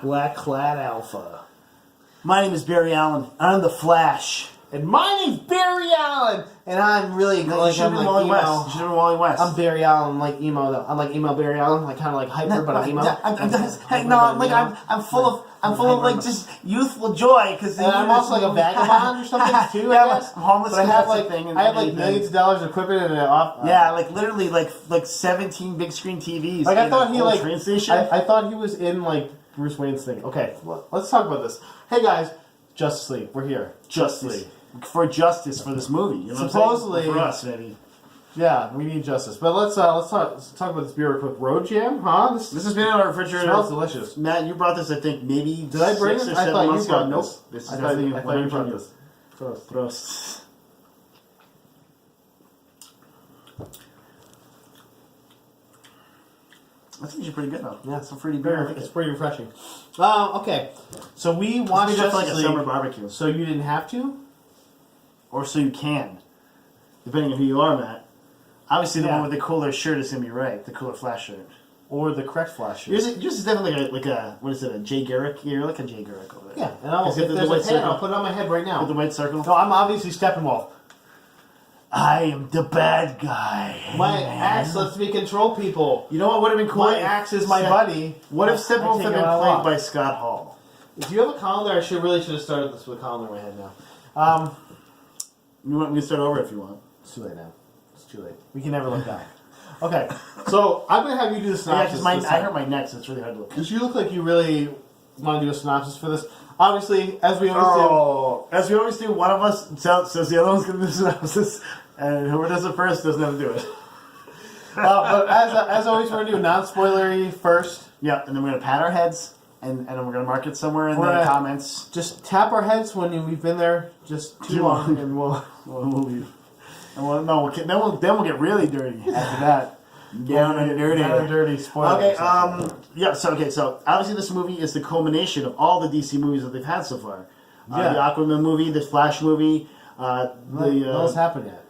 Black Clad Alpha. My name is Barry Allen. I'm the Flash. And my name's Barry Allen, and I'm really You should have been Wally West. You should have been Wally West. I'm Barry Allen, like emo though. I'm like emo Barry Allen, like kind of like hyper, but I'm emo. I'm full of like just youthful joy because I'm also like a vagabond or something too. Yeah, I guess. I'm homeless. But I have like thing I have like millions of dollars of equipment and like literally like 17 big screen TVs. Like I thought he like train station. I thought he was in like Bruce Wayne's thing. Okay, well, let's talk about this. Hey guys, Justice League, we're here. Justice League. For justice for this movie, you know supposedly for us, maybe. Yeah, we need justice. But let's talk about this beer real quick. Road Jam, huh? This has been in our refrigerator. Smells delicious. Matt, you brought this. I think maybe. Did I bring it? I thought you brought Nope. this. This is I thought you brought you. this. Prost. That's actually pretty good though. Yeah, it's a pretty beer. It's pretty refreshing. Okay, so we watched just Justice like a League, summer barbecue. so you didn't have to, Or so you can, depending on who you are, Matt. Obviously, the one with the cooler shirt is gonna be right. The cooler Flash shirt, or the correct Flash shirt. yours is definitely like a what is it? A Jay Garrick? You're like a Jay Garrick over there. Yeah, and I'll, if the there's white a pen, circle. I'll put it on my head right now. With the white circle. No, I'm obviously Steppenwolf. I am the bad guy. My axe lets me control people. You know what would have been cool? My axe is my buddy. What if Steppenwolf had been played by Scott Hall? Do you have a calendar? I should have started this with a calendar in my head now. You want me to start over if you want. It's too late now. It's too late. We can never look back. Okay, so I'm going to have you do the synopsis. Yeah, because I hurt my neck, so it's really hard to look. Because you look like you really want to do a synopsis for this. Obviously, as we always do, one of us says the other one's going to do the synopsis, and whoever does it first doesn't have to do it. But as always, we're going to do non-spoilery first. Yeah, and then we're going to pat our heads, and then we're going to mark it somewhere in the comments. Just tap our heads when we've been there just too long, and we'll leave. And then we'll get really dirty after that. Down and dirty. Down and dirty. Spoiler. Okay. So obviously this movie is the culmination of all the DC movies that they've had so far. The Aquaman movie, the Flash movie, what's happened yet?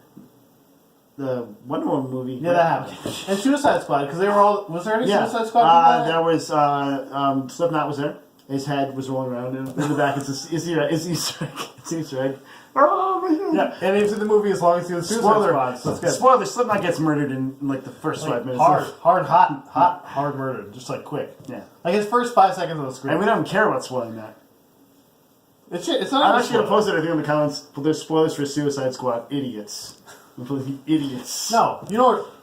The Wonder Woman movie. Yeah, that happened. And Suicide Squad, because they were all. Was there any Suicide Squad? There was Slipknot was there. His head was rolling around in the back. It's Easter egg. It's Easter egg. Yeah, and he was in the movie as long as he was Suicide Squad. So that's good. Spoiler: Slipknot gets murdered in like the first 5 minutes. Hard murdered, just like quick. Yeah, like his first 5 seconds on the screen. And we don't care about spoiling that. It's not. I'm actually gonna post it. I think in the comments. But there's spoilers for Suicide Squad. Idiots. Idiots. No,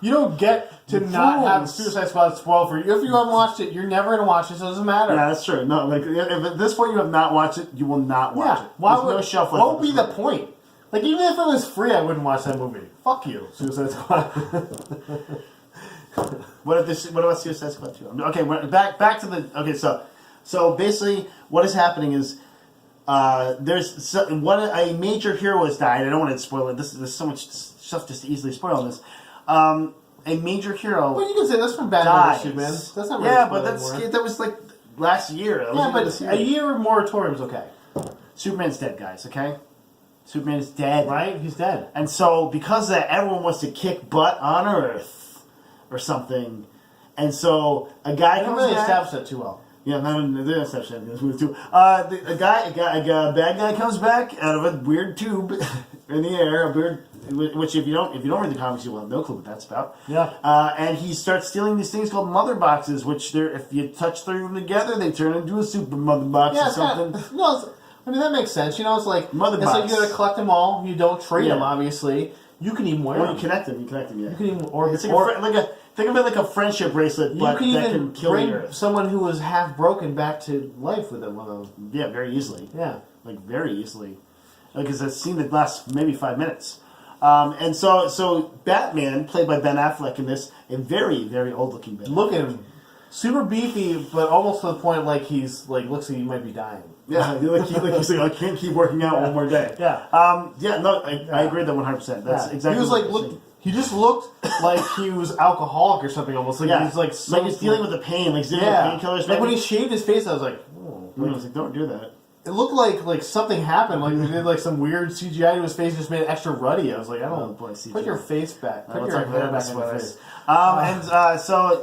you don't get to not have Suicide Squad spoiled for you. If you haven't watched it, you're never gonna watch it, so it doesn't matter. Yeah, that's true. No, like if at this point you have not watched it, you will not watch it. Why There's would, no shelf life. what would be the point? Like even if it was free, I wouldn't watch that movie. Fuck you, Suicide Squad. What about Suicide Squad 2? Okay, back to the so basically what is happening is there's a major hero has died. I don't want to spoil it. There's so much stuff just to easily spoil this. A major hero. Well, you can say that's from Batman vs Superman. That's not really but that was like last year. But a year moratorium's okay. Superman's dead, guys. Okay, Superman is dead. Right? He's dead. And so because of that, everyone wants to kick butt on Earth or something. And so a guy comes really back. established that too well. Yeah, they didn't establish that in this movie too. A bad guy comes back out of a weird tube in the air, which if you don't read the comics, you will have no clue what that's about. Yeah. And he starts stealing these things called mother boxes, which if you touch three of them together, they turn into a super mother box or something. I mean that makes sense. It's like mother box. Like you gotta collect them all. You don't trade them, obviously. You can even wear them. Or you connect them. Yeah. You can even, think of it like a friendship bracelet, but that can kill bring someone who was half broken back to life with them. Yeah, very easily. Yeah, like very easily, because I've seen it last maybe 5 minutes. And so Batman, played by Ben Affleck in this, a very, very old-looking Batman. Look at him. Super beefy, but almost to the point like he's looks like he might be dying. Yeah, he's like I can't keep working out one more day. Yeah. I agree with that 100%. That's exactly. He was he just looked like he was alcoholic or something almost. Like he's like so he's dealing with the pain, like he's dealing with painkillers. Like when he shaved his face, I was like, oh. I was like, don't do that. It looked like something happened. Like they did some weird CGI to his face, just made it extra ruddy. I was like, I don't know. Put your face back. Put your hair back in your face.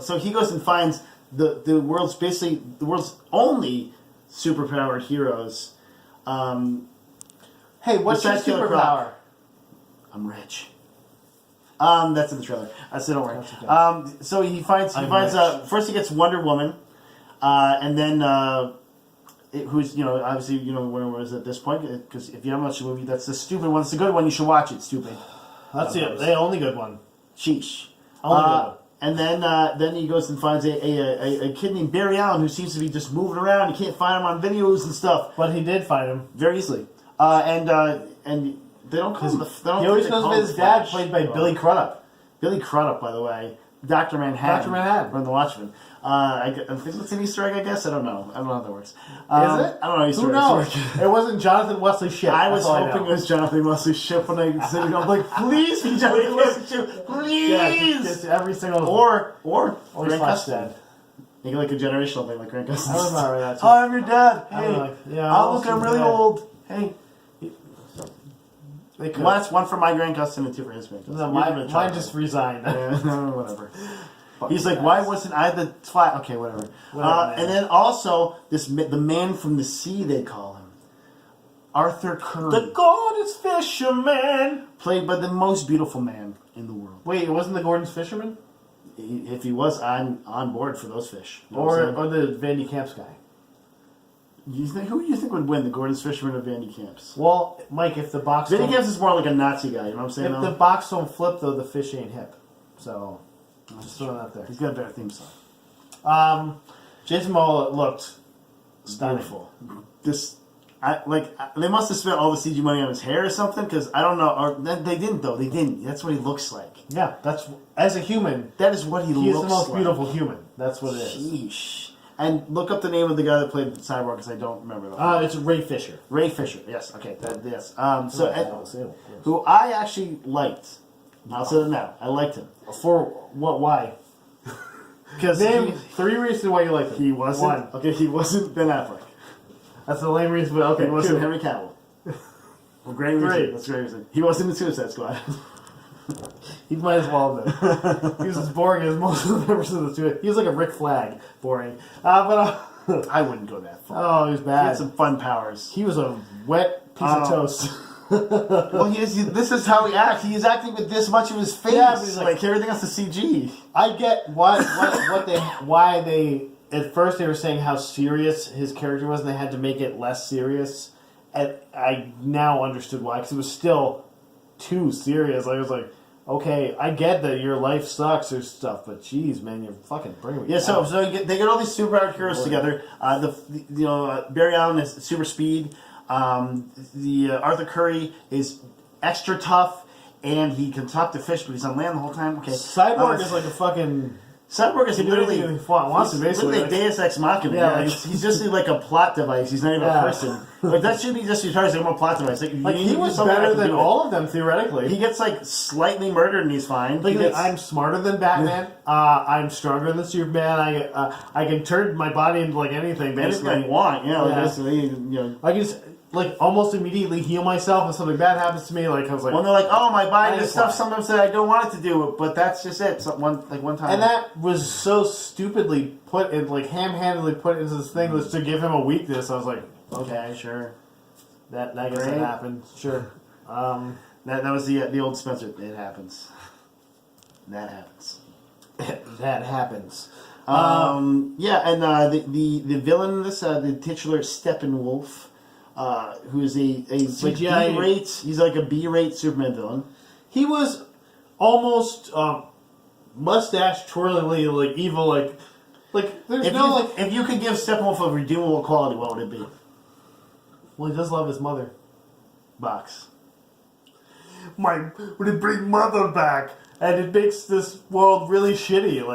So he goes and finds the world's only superpowered heroes. Hey, what's your Besides Killer Croc. superpower? I'm rich. That's in the trailer. I said, don't worry. Okay. So he finds rich. first he gets Wonder Woman, and then who's obviously Wonder Woman is at this point, because if you haven't watched the movie, that's the stupid one. It's the good one. You should watch it. Stupid. That's the only good one. Sheesh. Only good one. And then he goes and finds a kid named Barry Allen who seems to be just moving around. You can't find him on videos and stuff. But he did find him. Very easily. And they don't call him the. He always knows of his dad, played by Billy Crudup. Billy Crudup, by the way, Dr. Manhattan. Dr. Manhattan from The Watchmen. I think it's an Easter egg. I guess I don't know. I don't know how that works. Is it? I don't know. Easter Who eggs. knows? It wasn't Jonathan Wesley Shipp. I was That's all hoping know. it was Jonathan Wesley Shipp when I said it. I'm like, please be Jonathan Wesley Shipp, please. Yeah, just every single Or Slash Grant Gustin. dad. Make it like a generational thing, like Grant Gustin. I was not right that too. Hi, I'm your dad. I'm Hey, like, yeah, look, I'm really dad. old. Hey. They could. Well, that's one for my Grant Gustin and two for his Grant Gustin. No, You're mine just resigned. Yeah, whatever. He's you like, guys. why wasn't I the flat? Okay, whatever. And then also the man from the sea, they call him Arthur Curry, The Gordon's Fisherman. played by the most beautiful man in the world. Wait, it wasn't the Gordon's Fisherman? If he was, I'm on board for those fish. You know what I'm Or saying? the Vandy Camps guy? Who do you think would win, the Gordon's Fisherman or Vandy Camps? Well, Mike, if the box Vandy don't, Camps is more like a Nazi guy. You know what I'm saying? if though? the box don't flip, though, the fish ain't hip. So, just throwing that there. He's got a better theme song. Jason Momoa looked stunning. Beautiful. They must have spent all the CG money on his hair or something, because I don't know. Or they didn't though. They didn't. That's what he looks like. Yeah, that's as a human. That is what he He is looks the most like. beautiful human. That's what it is. Sheesh. And look up the name of the guy that played Cyborg, because I don't remember that. It's Ray Fisher. Ray Fisher. Yes. Okay. Yes. For Who I actually liked. I'll say that now. I liked him. what? Why? Because Name 3 reasons why you like him. he wasn't. One. Okay. He wasn't Ben Affleck. That's the lame reason, but okay. He wasn't 2. Henry Cavill. Well, great reason. Great. That's a great reason. He wasn't in Suicide Squad. He might as well have been. He was as boring as most of the members of the two. He was like a Rick Flag. Boring. I wouldn't go that far. Oh, he was He bad. had some fun powers. He was a wet piece of toast. Well, this is how he acts. He is acting with this much of his face. Yeah, but he's like everything else is CG. I get why they at first they were saying how serious his character was, and they had to make it less serious. And I now understood why, because it was still too serious. I was like, okay, I get that your life sucks or stuff, but geez, man, you're fucking bringing me Yeah, down. so they get all these superpowered heroes together. Barry Allen is super speed. Arthur Curry is extra tough, and he can talk to fish, but he's on land the whole time. Okay, Cyborg is like a fucking. Cyborg is He literally literally wants to basically. literally Deus Ex Machina. Yeah, Yeah, like- he's just like a plot device. He's not even Yeah. a person. Like that should be just retarded. Like, I'm a plot device. Like He you need to do was something I better can than do it. all of them theoretically. He gets like slightly murdered and he's fine. Like, He gets- I'm smarter than Batman. I'm stronger than Superman. I can turn my body into like anything. anything Basically, I want. Yeah, Yeah. basically. I can just like almost immediately heal myself if something bad happens to me. Like I was like, Well, they're like, oh, my body That does is stuff fine. sometimes that I don't want it to do, but that's just it. So one time. and that was so stupidly put in, like ham-handedly put into this thing was to give him a weakness. I was like, okay, sure. that I guess Right. that happened. Sure. That was the old Spencer. It happens. That happens. That happens. Yeah, and the villain in this, the titular Steppenwolf, who is a CGI. B-rate. He's like a B-rate Superman villain. He was almost mustache twirlingly like evil, like there's If you could give Steppenwolf a redeemable quality, what would it be? Well, he does love his mother. Box. Would it bring mother back? And it makes this world really shitty.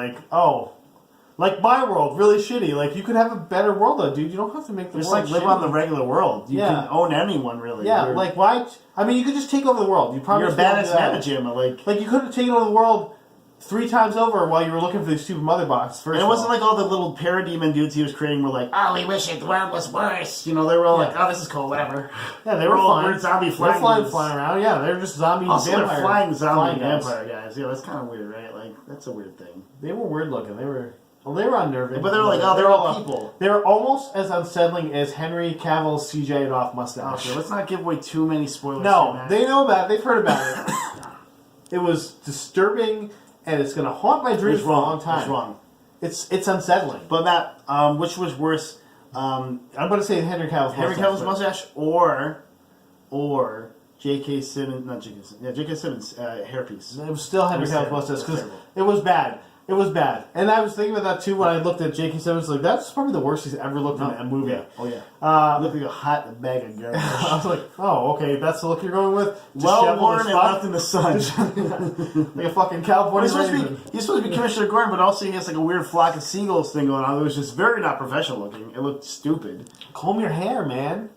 Like my world, really shitty. Like you could have a better world though, dude. You don't have to make the Just world like live shitty. on the regular world. You Yeah. can own anyone, really. Yeah, You're, like why? I mean, you could just take over the world. You probably you're a could do badass that. manager, like. Like you could have taken over the world 3 times over while you were looking for these stupid mother boxes. First And it of wasn't all. like all the little parademon dudes he was creating were like, oh, we wish the world was worse. You know, they were all like, Yeah. oh, this is cool, whatever. Yeah, they were all flying. weird zombie They're flying dudes. flying around. Yeah, they're just zombie Also, vampire. they're flying zombie guys. vampire guys. Yeah, that's kind of weird, right? Like, that's a weird thing. They were weird looking. They were. Well, they were unnerving. But they were like, oh, they're all people. They were almost as unsettling as Henry Cavill's CJ'd off mustache. Okay, let's not give away too many spoilers. No, they know about it. They've heard about it. It was disturbing, and it's going to haunt my dreams for a long time. It's wrong. It's unsettling. But Matt, which was worse? I'm going to say Henry Cavill's mustache or J.K. Simmons, not J.K. Simmons, yeah, J.K. Simmons hairpiece. It was still Henry Cavill's mustache because it was bad. It was bad. And I was thinking about that too when I looked at J.K. Simmons. Like, that's probably the worst he's ever looked in a movie. Yeah. Oh, yeah. Looked like a hot bag of garbage. I was like, oh, okay, that's the look you're going with? Well worn and left in the sun. Like a fucking California he's supposed to be Commissioner Gordon, but also he has like a weird flock of seagulls thing going on. It was just very not professional looking. It looked stupid. Comb your hair, man.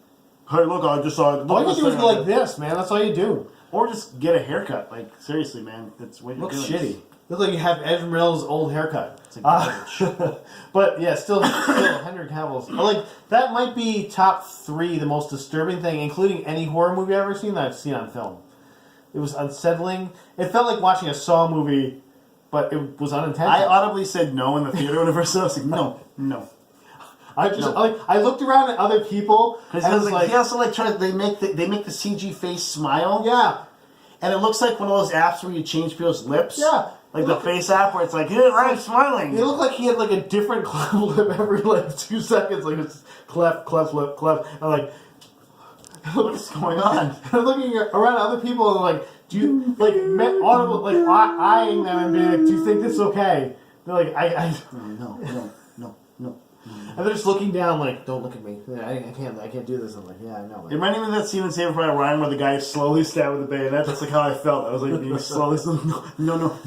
Hey, look, I just saw it. All you do is go like this, man. That's all you do. Or just get a haircut. Like, seriously, man. That's what you're doing. Looks shitty. Look like you have Ezra Miller's old haircut. It's like but yeah, still Henry Cavill's. Like, that might be top 3 the most disturbing thing, including any horror movie I've ever seen that I've seen on film. It was unsettling. It felt like watching a Saw movie, but it was unintentional. I audibly said no in the theater whenever I was like, no. I looked around at other people and I was like, he also like tried. They make the CG face smile. Yeah, and it looks like one of those apps where you change people's lips. Yeah, like the face app where it's like, yeah, I'm smiling. It looked like he had like a different cleft lip every like 2 seconds, like it's cleft lip, cleft. I'm like, what's going on? I'm looking around at other people and I'm like, do you like audible like eyeing them and being like, do you think this is okay? They're like, no. And they're just looking down like, don't look at me. I can't do this. I'm like, yeah, I know. It reminded me of that scene in Saving Private Ryan where the guy is slowly stabbed with a bayonet. That's like how I felt. I was like being slowly, no.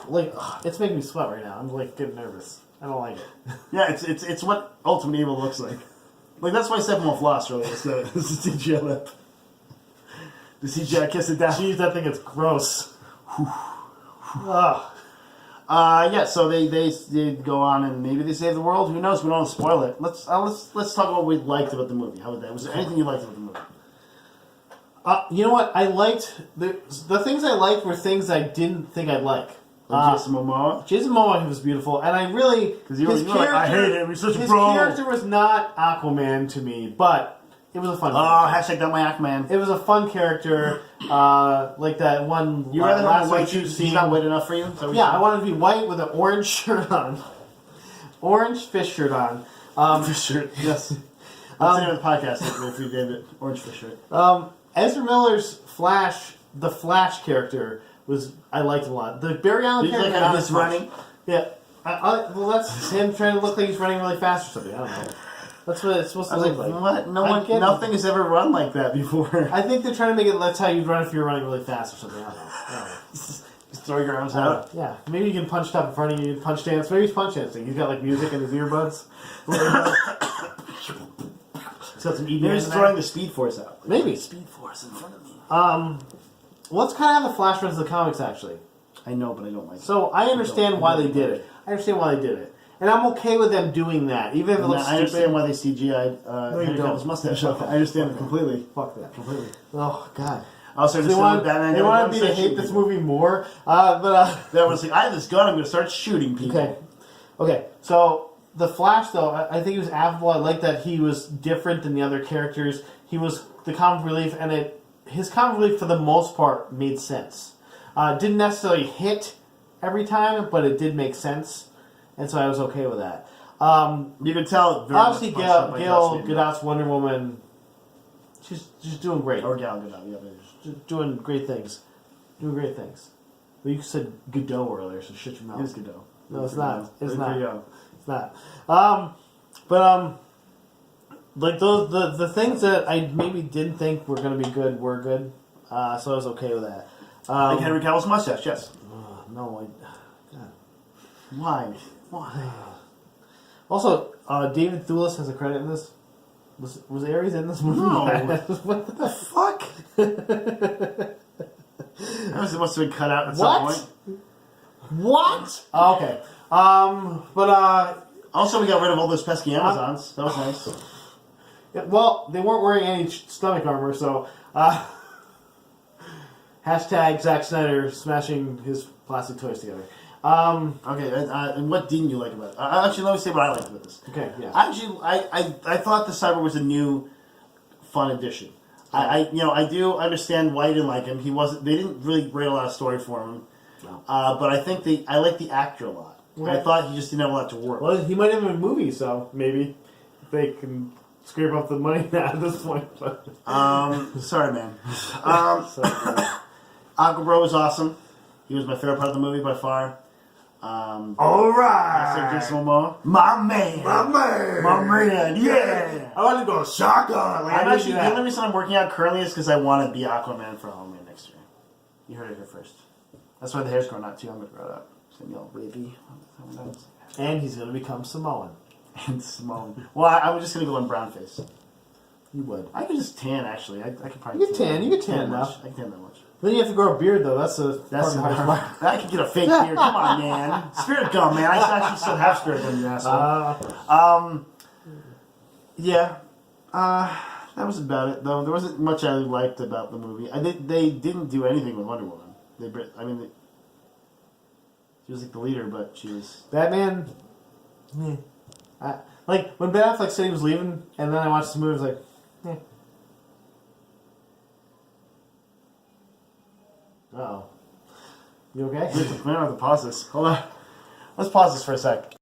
Like, it's making me sweat right now. I'm like getting nervous. I don't like it. Yeah, it's what Ultimate Evil looks like. Like, that's why Steppen won't floss, really. It's the CGI lip. The CGI kiss it down. Jeez, I think it's gross. Yeah, so they go on and maybe they save the world. Who knows? We don't want to spoil it. Let's talk about what we liked about the movie. How was that? Was there anything you liked about the movie? You know what? I liked the things I liked were things I didn't think I'd like. Jason Momoa. Jason Momoa was beautiful, and I really because you were like, I hate him. He's such a bro. His character was not Aquaman to me, but it was a fun. Hashtag not my Aquaman. It was a fun character, like that one. You rather have a white shirt? He's not white enough for you. Yeah, I wanted to be white with an orange shirt on, orange fish shirt on. Fish shirt, yes. That's the name of the podcast. If you gave it orange fish shirt. Ezra Miller's Flash, the Flash character was I liked him a lot. The Barry Allen character, like this running. Yeah, well, that's him trying to look like he's running really fast or something. I don't know. That's what it's supposed to look like. What? Nothing has ever run like that before. I think they're trying to make it. That's how you'd run if you were running really fast or something. I don't know. Just throw your arms out. Yeah, maybe you can punch up in front of you, punch dance. Maybe he's punch dancing. He's got like music in his earbuds. He's got some EDM. Maybe he's throwing the Speed Force out. Maybe Speed Force in front of me. Well, that's kind of how the Flash runs the comics, actually. I know, but I don't like it. So I understand why they did it. And I'm okay with them doing that, even if it looks stupid. I understand why they CGI'd Henry Cavill's mustache. I understand it completely. Fuck that. Completely. Oh, God. Also, they wanted me to hate this movie more, but... That was like, I have this gun, I'm going to start shooting people. Okay, so the Flash, though, I think he was affable. I like that he was different than the other characters. He was the comic relief, and his comic relief, for the most part, made sense. Didn't necessarily hit every time, but it did make sense, and so I was okay with that. You can tell. Obviously, Gal Gadot's Wonder Woman, she's doing great. Or Gal Gadot, yeah. She's doing great things. Well, you said Godot earlier, so shut your mouth. It is Godot. No, it's not. It's not. It's not. Like those the things that I maybe didn't think were going to be good were good, so I was okay with that. Like Henry Cavill's mustache, yes. No, Why? Also, David Thewlis has a credit in this. Was Ares in this movie? No. What the fuck? That must have been cut out at some point. What? Oh, okay. But also we got rid of all those pesky Amazons. That was nice. Yeah, well, they weren't wearing any stomach armor, so hashtag Zack Snyder smashing his plastic toys together. Okay, and what didn't you like about it? Actually, let me say what I liked about this. Okay, yeah. Actually, I thought the Cyber was a new, fun addition. I do understand why you didn't like him. He wasn't. They didn't really write a lot of story for him. No. But I think I like the actor a lot. Okay. I thought he just didn't have a lot to work. Well, he might have a movie, so maybe they can scrape up the money at this point. But Sorry, man. so, Aquabro was awesome. He was my favorite part of the movie by far. all I said right, Jason Momoa. My man. Yeah. I want to go shotgun. I'm actually, the only reason I'm working out currently is because I want to be Aquaman for Halloween next year. You heard it here first. That's why the hair's growing out too. I'm going to grow it out. It's going to be all wavy. And he's going to become Samoan. And Simone. Well, I'm just going to go in brown face. You would. I could just tan, actually. I could probably You can tan much. now. I can tan that much. Then you have to grow a beard, though. That's the That's part of the hardest part. I could get a fake beard. Come on, man. Spirit gum, man. I actually still have spirit gum, you asshole. Yeah. That was about it, though. There wasn't much I liked about the movie. They didn't do anything with Wonder Woman. She was like the leader, but she was... Batman, like, when Ben Affleck said he was leaving, and then I watched the movie, I was like, Uh-oh. You okay? We don't have to pause this. Hold on. Let's pause this for a sec.